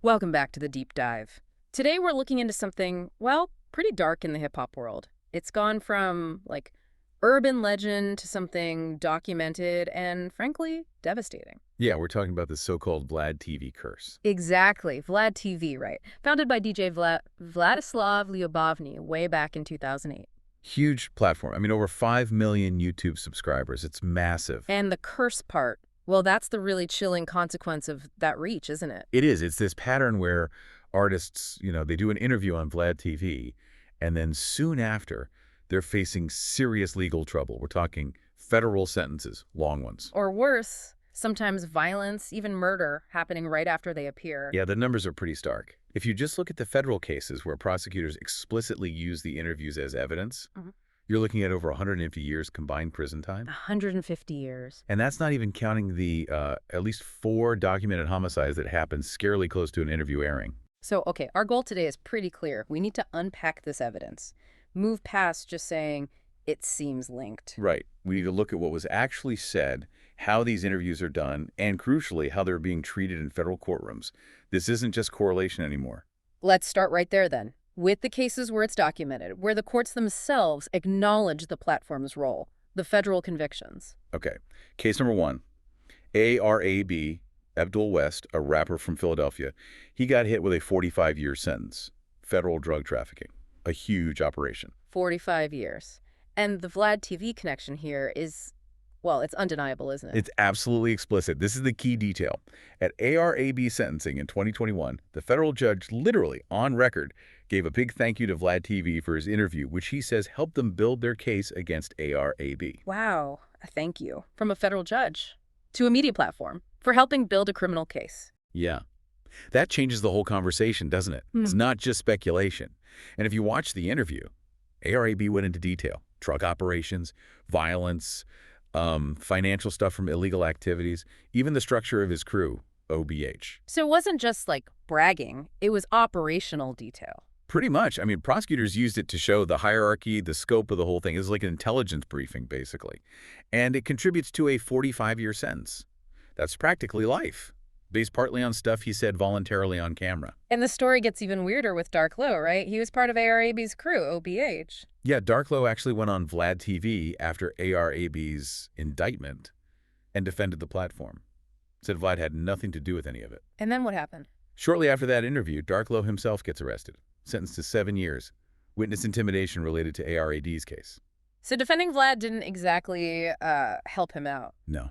Welcome back to the deep dive. Today we're looking into something, well, pretty dark in the hip-hop world. It's gone from, like, urban legend to something documented and, frankly, devastating. Yeah, we're talking about the so-called VladTV Curse. Exactly. VladTV, right. Founded by DJ Vladislav Lyubovny way back in 2008. Huge platform. I mean, over 5 million YouTube subscribers. It's massive. And the curse part, well, that's the really chilling consequence of that reach, isn't it? It is. It's this pattern where artists, they do an interview on Vlad TV, and then soon after, they're facing serious legal trouble. We're talking federal sentences, long ones. Or worse, sometimes violence, even murder, happening right after they appear. Yeah, the numbers are pretty stark. If you just look at the federal cases where prosecutors explicitly use the interviews as evidence, you're looking at over 150 years combined prison time. 150 years. And that's not even counting the at least 4 documented homicides that happened scarily close to an interview airing. So, okay, our goal today is pretty clear. We need to unpack this evidence. Move past just saying, it seems linked. Right. We need to look at what was actually said, how these interviews are done, and crucially, how they're being treated in federal courtrooms. This isn't just correlation anymore. Let's start right there then, with the cases where it's documented, where the courts themselves acknowledge the platform's role, the federal convictions. Okay. Case number 1, AR-AB, Abdul West, a rapper from Philadelphia. He got hit with a 45-year sentence. Federal drug trafficking. A huge operation. 45 years. And the Vlad TV connection here is, well, it's undeniable, isn't it? It's absolutely explicit. This is the key detail. At AR-AB sentencing in 2021, the federal judge literally, on record, gave a big thank you to Vlad TV for his interview, which he says helped them build their case against AR-AB. Wow, a thank you. From a federal judge to a media platform for helping build a criminal case. Yeah. That changes the whole conversation, doesn't it? It's not just speculation. And if you watch the interview, AR-AB went into detail. Drug operations, violence, financial stuff from illegal activities, even the structure of his crew, OBH. So it wasn't just like bragging, it was operational detail. Pretty much. I mean, prosecutors used it to show the hierarchy, the scope of the whole thing. It's like an intelligence briefing, basically. And it contributes to a 45-year sentence. That's practically life, based partly on stuff he said voluntarily on camera. And the story gets even weirder with Dark Low, right? He was part of AR-AB's crew, OBH. Yeah, Dark Low actually went on Vlad TV after AR-AB's indictment and defended the platform. Said Vlad had nothing to do with any of it. And then what happened? Shortly after that interview, Dark Low himself gets arrested, sentenced to 7 years, witness intimidation related to AR-AB's case. So defending Vlad didn't exactly help him out. No.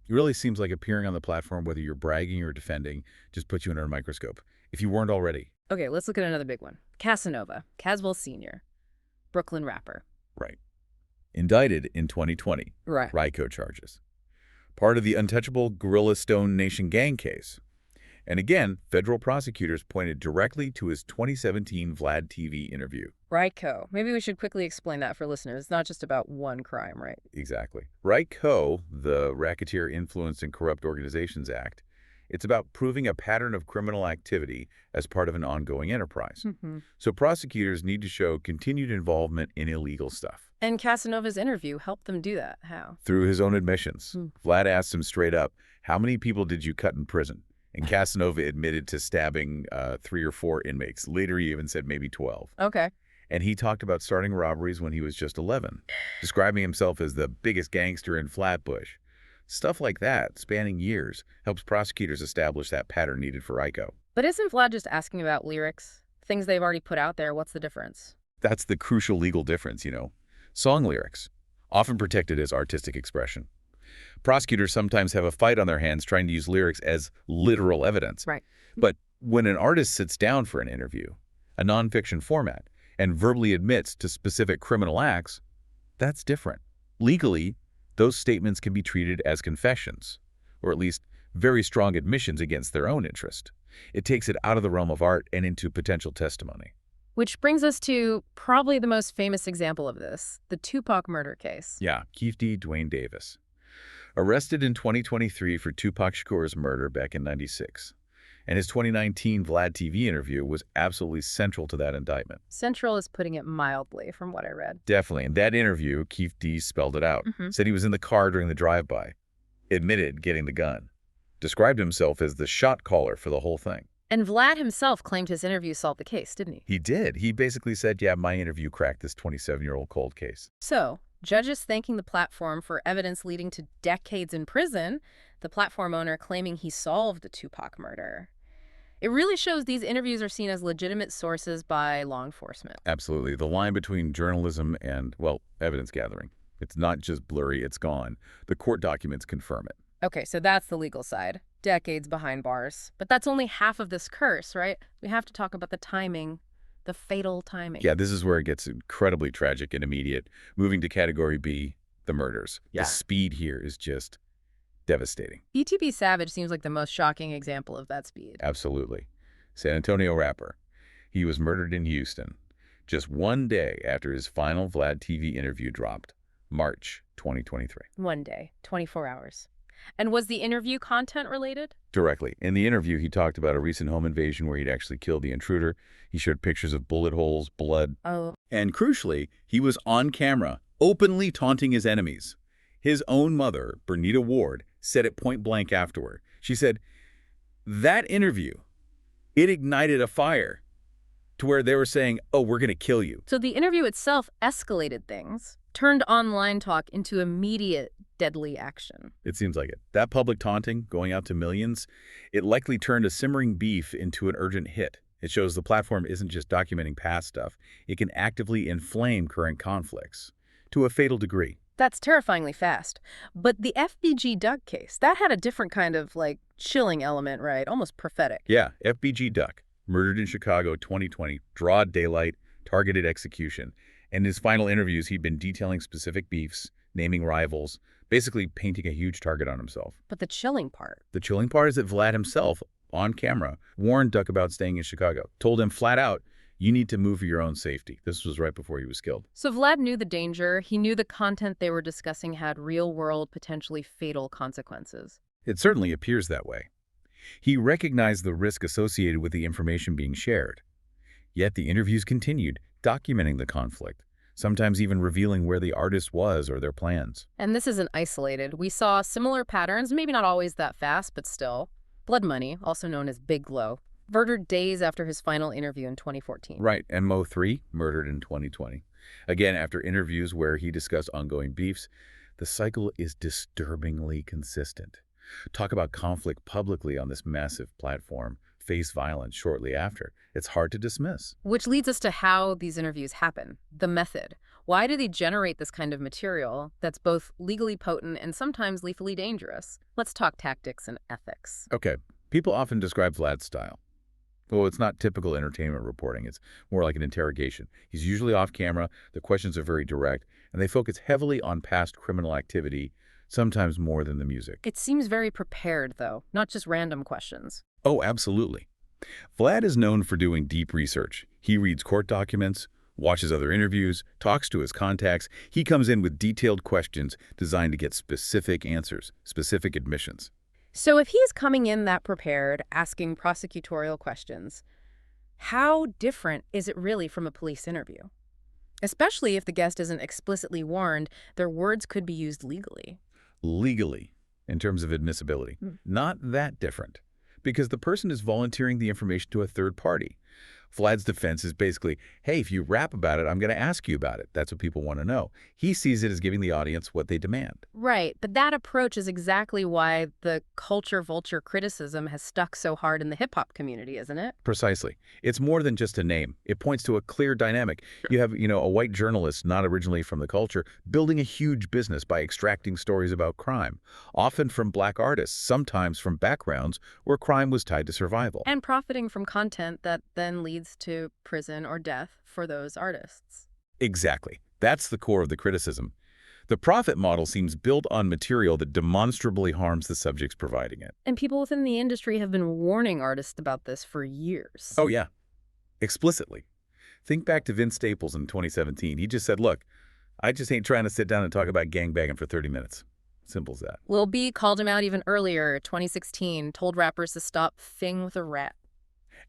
It really seems like appearing on the platform, whether you're bragging or defending, just puts you under a microscope, if you weren't already. Okay, let's look at another big one. Casanova, Caswell Sr., Brooklyn rapper. Right. Indicted in 2020. Right. RICO charges. Part of the untouchable Gorilla Stone Nation gang case. And again, federal prosecutors pointed directly to his 2017 Vlad TV interview. RICO. Maybe we should quickly explain that for listeners. It's not just about one crime, right? Exactly. RICO, the Racketeer Influenced and Corrupt Organizations Act, it's about proving a pattern of criminal activity as part of an ongoing enterprise. So prosecutors need to show continued involvement in illegal stuff. And Casanova's interview helped them do that. How? Through his own admissions. Vlad asked him straight up, how many people did you cut in prison? And Casanova admitted to stabbing 3 or 4 inmates. Later, he even said maybe 12. Okay. And he talked about starting robberies when he was just 11, describing himself as the biggest gangster in Flatbush. Stuff like that, spanning years, helps prosecutors establish that pattern needed for RICO. But isn't Vlad just asking about lyrics? Things they've already put out there, what's the difference? That's the crucial legal difference, Song lyrics, often protected as artistic expression. Prosecutors sometimes have a fight on their hands trying to use lyrics as literal evidence. Right. But when an artist sits down for an interview, a nonfiction format, and verbally admits to specific criminal acts, that's different. Legally, those statements can be treated as confessions, or at least very strong admissions against their own interest. It takes it out of the realm of art and into potential testimony. Which brings us to probably the most famous example of this, the Tupac murder case. Yeah, Keith D. Dwayne Davis. Arrested in 2023 for Tupac Shakur's murder back in '96. And his 2019 Vlad TV interview was absolutely central to that indictment. Central is putting it mildly, from what I read. Definitely. In that interview, Keith D. spelled it out. Said he was in the car during the drive-by. Admitted getting the gun. Described himself as the shot caller for the whole thing. And Vlad himself claimed his interview solved the case, didn't he? He did. He basically said, yeah, my interview cracked this 27-year-old cold case. So, judges thanking the platform for evidence leading to decades in prison, the platform owner claiming he solved the Tupac murder. It really shows these interviews are seen as legitimate sources by law enforcement. Absolutely. The line between journalism and, well, evidence gathering. It's not just blurry, it's gone. The court documents confirm it. Okay, so that's the legal side. Decades behind bars. But that's only half of this curse, right? We have to talk about the timing, the fatal timing. Yeah, this is where it gets incredibly tragic and immediate. Moving to category B, the murders. Yeah. The speed here is just devastating. BTB Savage seems like the most shocking example of that speed. Absolutely. San Antonio rapper. He was murdered in Houston just one day after his final VladTV interview dropped, March 2023. One day, 24 hours. And was the interview content related? Directly. In the interview, he talked about a recent home invasion where he'd actually killed the intruder. He showed pictures of bullet holes, blood. Oh. And crucially, he was on camera, openly taunting his enemies. His own mother, Bernita Ward, said it point blank afterward. She said, that interview, it ignited a fire to where they were saying, oh, we're going to kill you. So the interview itself escalated things, turned online talk into immediate deadly action. It seems like it. That public taunting, going out to millions, it likely turned a simmering beef into an urgent hit. It shows the platform isn't just documenting past stuff. It can actively inflame current conflicts to a fatal degree. That's terrifyingly fast. But the FBG Duck case, that had a different kind of, chilling element, right? Almost prophetic. Yeah, FBG Duck, murdered in Chicago 2020, broad daylight, targeted execution. In his final interviews, he'd been detailing specific beefs, naming rivals, basically painting a huge target on himself. But the chilling part. The chilling part is that Vlad himself, on camera, warned Duck about staying in Chicago, told him flat out, you need to move for your own safety. This was right before he was killed. So Vlad knew the danger. He knew the content they were discussing had real-world, potentially fatal consequences. It certainly appears that way. He recognized the risk associated with the information being shared. Yet the interviews continued, documenting the conflict, sometimes even revealing where the artist was or their plans. And this isn't isolated. We saw similar patterns, maybe not always that fast, but still. Blood Money, also known as Big Glow, murdered days after his final interview in 2014. Right, and Mo3, murdered in 2020. Again, after interviews where he discussed ongoing beefs, the cycle is disturbingly consistent. Talk about conflict publicly on this massive platform, face violence shortly after. It's hard to dismiss. Which leads us to how these interviews happen, the method. Why do they generate this kind of material that's both legally potent and sometimes lethally dangerous? Let's talk tactics and ethics. Okay, people often describe Vlad's style. Well, it's not typical entertainment reporting. It's more like an interrogation. He's usually off camera, the questions are very direct, and they focus heavily on past criminal activity, sometimes more than the music. It seems very prepared, though, not just random questions. Oh, absolutely. Vlad is known for doing deep research. He reads court documents, watches other interviews, talks to his contacts. He comes in with detailed questions designed to get specific answers, specific admissions. So if he's coming in that prepared, asking prosecutorial questions, how different is it really from a police interview? Especially if the guest isn't explicitly warned, their words could be used legally. Legally, in terms of admissibility, not that different, because the person is volunteering the information to a third party. Vlad's defense is basically, hey, if you rap about it, I'm going to ask you about it. That's what people want to know. He sees it as giving the audience what they demand. Right, but that approach is exactly why the culture vulture criticism has stuck so hard in the hip-hop community, isn't it? Precisely. It's more than just a name. It points to a clear dynamic. You have, a white journalist, not originally from the culture, building a huge business by extracting stories about crime, often from black artists, sometimes from backgrounds where crime was tied to survival. And profiting from content that then leads to prison or death for those artists. Exactly. That's the core of the criticism. The profit model seems built on material that demonstrably harms the subjects providing it. And people within the industry have been warning artists about this for years. Oh, yeah. Explicitly. Think back to Vince Staples in 2017. He just said, look, I just ain't trying to sit down and talk about gangbanging for 30 minutes. Simple as that. Lil B called him out even earlier, 2016, told rappers to stop fing with a rat.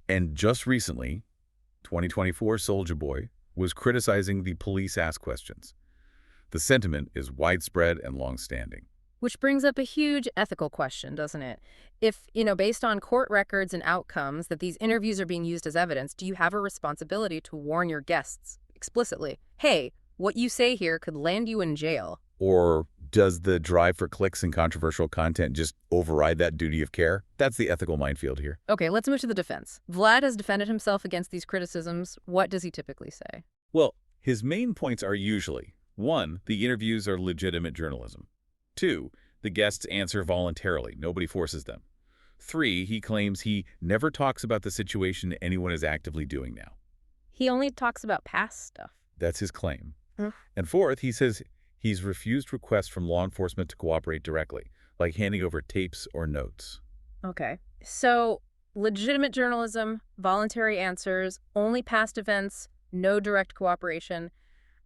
And just recently, 2024 Soulja Boy was criticizing the police ask questions. The sentiment is widespread and long-standing. Which brings up a huge ethical question, doesn't it? If, based on court records and outcomes that these interviews are being used as evidence, do you have a responsibility to warn your guests explicitly, hey, what you say here could land you in jail? Or does the drive for clicks and controversial content just override that duty of care? That's the ethical minefield here. Okay, let's move to the defense. Vlad has defended himself against these criticisms. What does he typically say? Well, his main points are usually, 1, the interviews are legitimate journalism. 2, the guests answer voluntarily. Nobody forces them. 3, he claims he never talks about the situation anyone is actively doing now. He only talks about past stuff. That's his claim. Hmm. And 4th, he says he's refused requests from law enforcement to cooperate directly, like handing over tapes or notes. Okay. So, legitimate journalism, voluntary answers, only past events, no direct cooperation.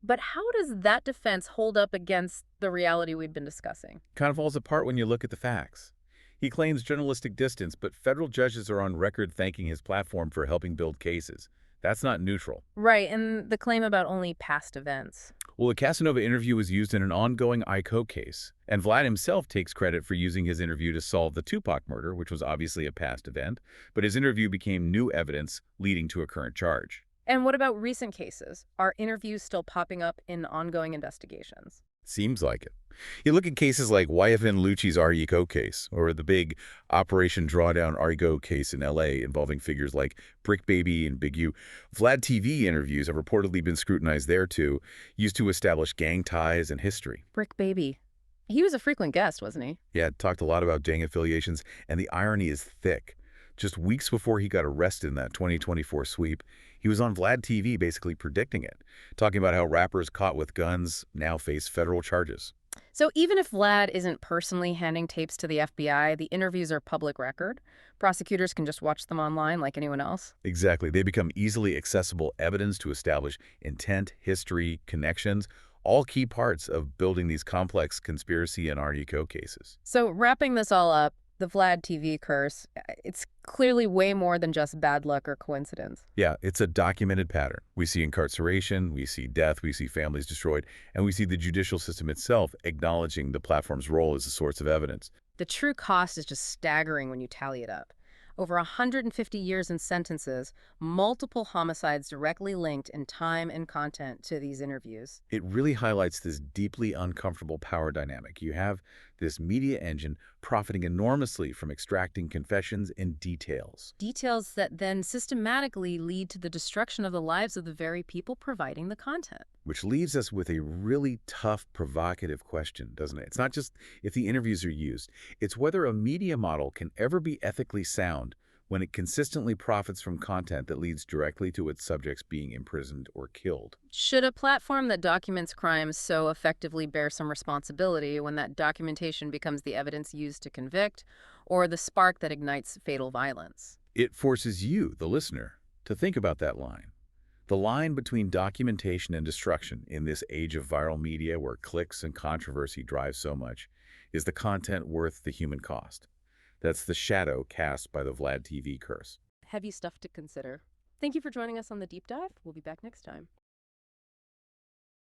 But how does that defense hold up against the reality we've been discussing? Kind of falls apart when you look at the facts. He claims journalistic distance, but federal judges are on record thanking his platform for helping build cases. That's not neutral. Right, and the claim about only past events. Well, the Casanova interview was used in an ongoing ICO case, and Vlad himself takes credit for using his interview to solve the Tupac murder, which was obviously a past event, but his interview became new evidence leading to a current charge. And what about recent cases? Are interviews still popping up in ongoing investigations? Seems like it. You look at cases like YFN Lucci's RICO case, or the big Operation Drawdown RICO case in LA involving figures like Brick Baby and Big U. VladTV interviews have reportedly been scrutinized there too, used to establish gang ties and history. Brick Baby. He was a frequent guest, wasn't he? Yeah, talked a lot about gang affiliations, and the irony is thick. Just weeks before he got arrested in that 2024 sweep, he was on Vlad TV basically predicting it, talking about how rappers caught with guns now face federal charges. So even if Vlad isn't personally handing tapes to the FBI, the interviews are public record. Prosecutors can just watch them online like anyone else. Exactly. They become easily accessible evidence to establish intent, history, connections, all key parts of building these complex conspiracy and RICO cases. So wrapping this all up, the Vlad TV curse, it's clearly way more than just bad luck or coincidence. Yeah, it's a documented pattern. We see incarceration, we see death, we see families destroyed, and we see the judicial system itself acknowledging the platform's role as a source of evidence. The true cost is just staggering when you tally it up. Over 150 years in sentences, multiple homicides directly linked in time and content to these interviews. It really highlights this deeply uncomfortable power dynamic. You have this media engine profiting enormously from extracting confessions and details. Details that then systematically lead to the destruction of the lives of the very people providing the content. Which leaves us with a really tough, provocative question, doesn't it? It's not just if the interviews are used. It's whether a media model can ever be ethically sound when it consistently profits from content that leads directly to its subjects being imprisoned or killed. Should a platform that documents crimes so effectively bear some responsibility when that documentation becomes the evidence used to convict, or the spark that ignites fatal violence? It forces you, the listener, to think about that line. The line between documentation and destruction in this age of viral media where clicks and controversy drive so much, is the content worth the human cost? That's the shadow cast by the VladTV curse. Heavy stuff to consider. Thank you for joining us on The Deep Dive. We'll be back next time.